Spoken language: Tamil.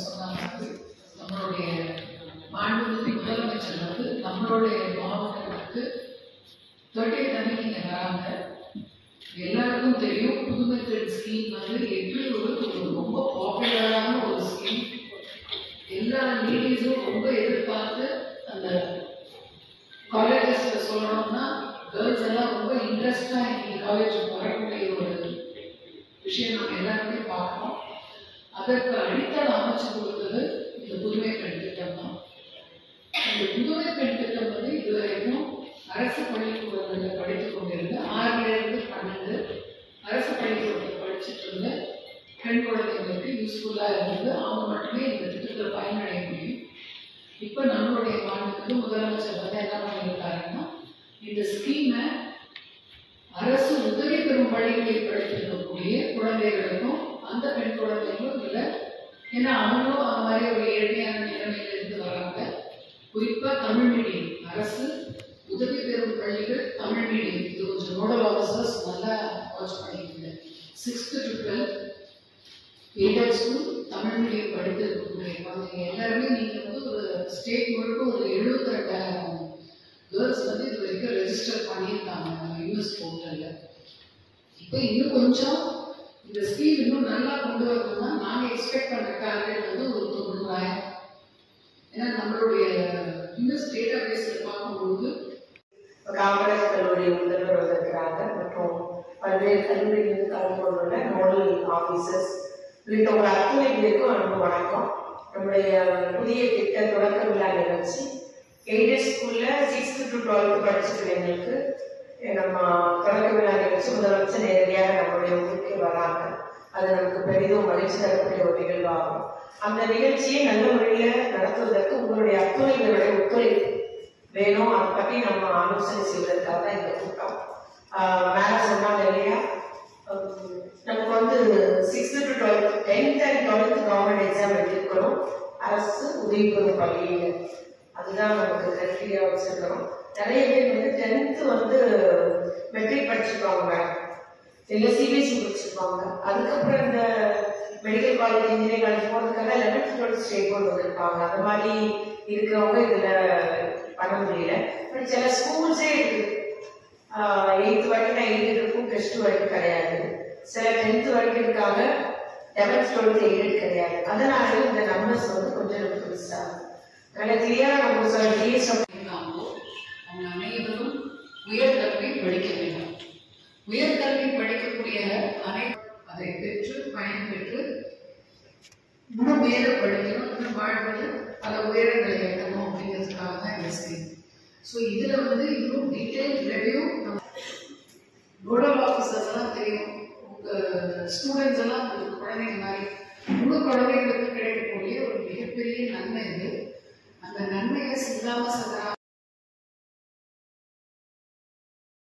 சொன்னாங்க. நம்மளுடைய மாண்புமிகு முதலமைச்சர் வந்து நம்மளுடைய மாவட்டத்துக்கு 30th அன்னைக்கு வராங்க. எல்லாருக்கும் தெரியும் புதுமை பெண் ஸ்கீம் வந்து எப்படி ஒரு ரொம்ப பாப்புலரான ஒரு ஸ்கீம். எல்லா லேடிஸும் ரொம்ப எதிர்பார்த்து அந்த காலேஜஸ்ல சொல்லணும்னா கேர்ள்ஸ் எல்லாம் ரொம்ப இன்ட்ரெஸ்டா இன்னைக்கு காலேஜுக்கு வரக்கூடிய ஒரு விஷயம் நம்ம எல்லாருமே பார்க்கணும். அதற்கு அடித்தளம் அமைச்சு கொடுத்தது இந்த புதுமை பெண் திட்டம் தான். இந்த புதுமை பெண் திட்டம் வந்து இதுவரைக்கும் அரசு பள்ளிக்கூடங்களில் படித்துக் கொண்டிருந்த 6லிருந்து 12 அரசு பள்ளிக்கூடத்தில் படிச்சுட்டு இருந்த பெண் குழந்தைங்களுக்கு யூஸ்ஃபுல்லா இருந்தது. அவங்க மட்டுமே இந்த திட்டத்தில் பயனடைய முடியும். இப்போ நம்மளுடைய மாநிலத்துக்கு முதலமைச்சர் வந்து என்ன பண்ணியிருக்காருன்னா, இந்த ஸ்கீமை அரசு உதவி பெறும் பள்ளிகளில் படித்திருக்கக்கூடிய குழந்தைகளுக்கும் அந்த பெண் குழந்தைகளும் இல்லை. ஏன்னா அவங்களும் அந்த மாதிரி ஒரு ஏழ்மையான நிலைமையில இருந்து வராங்க. குறிப்பா தமிழ் மீடியம், அரசு உதவி பெறும் பள்ளிகள் தமிழ் மீடியம், இது கொஞ்சம் நோடல் ஆஃபீஸர்ஸ் நல்லா வாட்ச் பண்ணிக்கோங்க. 6th to 12th aided school Tamil medium படித்து இருக்கக்கூடிய குழந்தைங்க எல்லாருமே நீங்க வந்து ஒரு ஸ்டேட் முழுக்க ஒரு 72,000 கேர்ள்ஸ் வந்து இது வரைக்கும் ரெஜிஸ்டர் பண்ணியிருக்காங்க நம்ம யூஎஸ் போர்ட்டல்ல. இப்போ இன்னும் கொஞ்சம் இந்த ஸ்கீம் இன்னும் நல்லா கொண்டு வரணும்னா நாங்கள் எக்ஸ்பெக்ட் பண்ணுற டார்கெட் வந்து ஒரு 90,000. ஏன்னா நம்மளுடைய யூஎஸ் டேட்டா பேஸில் பார்க்கும்போது காமராஜ் கல்லூரி முதல்வர் வந்திருக்கிறாங்க மற்றும் பல்வேறு கல்லூரிகளில் கலந்து கொண்டுள்ள நோடல் ஆஃபீஸர்ஸ் உள்ளிட்டவங்க அத்தனை பேருக்கும் நமக்கு வணக்கம். நம்முடைய புதிய திட்ட தொடக்க விழா நிகழ்ச்சி எய்டட் ஸ்கூல்ல 6th to 12th படிச்சுட்டு எங்களுக்கு நம்ம தொடக்க விழா நிகழ்ச்சி முதலமைச்சர் நேரடியாக நம்மளுடைய ஊருக்கு வராங்க. அது நமக்கு பெரிதும் மகிழ்ச்சி தரக்கூடிய ஒரு நிகழ்வாகும். அந்த நிகழ்ச்சியை நல்ல முறையில் நடத்துவதற்கு உங்களுடைய அத்துணைகளுடைய ஒத்துழைப்பு வேணும். அதை பற்றி நம்ம ஆலோசனை செய்வதற்காக தான் இந்த கூட்டம். மேல சொன்னாங்க இல்லையா, நமக்கு வந்து 6th to 12th 10th and 12th government exam எடுத்துக்கிறோம் அரசு உதவி பெறும் பள்ளியில். அதுதான் நமக்கு கிரைட்டீரியா வச்சிருக்கிறோம். நிறைய பேர் வந்து 10th வந்து மெட்ரிக் படிச்சிருப்பாங்க மேடம், இல்லை சிபிஎஸ்சி படிச்சிருப்பாங்க. அதுக்கப்புறம் இந்த மெடிக்கல் காலேஜ் இன்ஜினியரிங் காலேஜ் போகிறதுக்காக 11th 12th ஸ்டேட் போர்டு வந்திருப்பாங்க. அந்த மாதிரி இருக்கிறவங்க இதில் பண்ண முடியல. பட் சில ஸ்கூல்ஸே இருக்கு, 8th வரைக்கும் தான் எய்டட் இருக்கும், +2 வரைக்கும் கிடையாது. சில 10th வரைக்கும் இருக்காங்க, 11th 12th எய்டட் கிடையாது. அதனால இந்த நம்பர்ஸ் வந்து கொஞ்சம் நமக்கு மிஸ் ஆகும். நல்ல கிளியரா நம்ம சொல்லியிருக்காங்களோ அவங்க அனைவரும் உயர்கல்வி படிக்க வேண்டும். உயர்கல்வி படிக்கக்கூடிய அதை பெற்று பயன்பெற்று இன்னும் மேல படிக்கணும், இன்னும் வாழ்வில் பல உயரங்களை எட்டணும் அப்படிங்கிறதுக்காக தான் இந்த ஸ்கீம். ஸோ இதில் வந்து இன்னும் டீட்டெயில் ரிவ்யூ நோடல் ஆஃபீஸர்ஸ் எல்லாம் தெரியும். உங்கள் ஸ்டூடெண்ட்ஸ் எல்லாம் உங்களுக்கு குழந்தைங்க மாதிரி உங்கள் குழந்தைங்களுக்கு கிடைக்கக்கூடிய ஒரு மிகப்பெரிய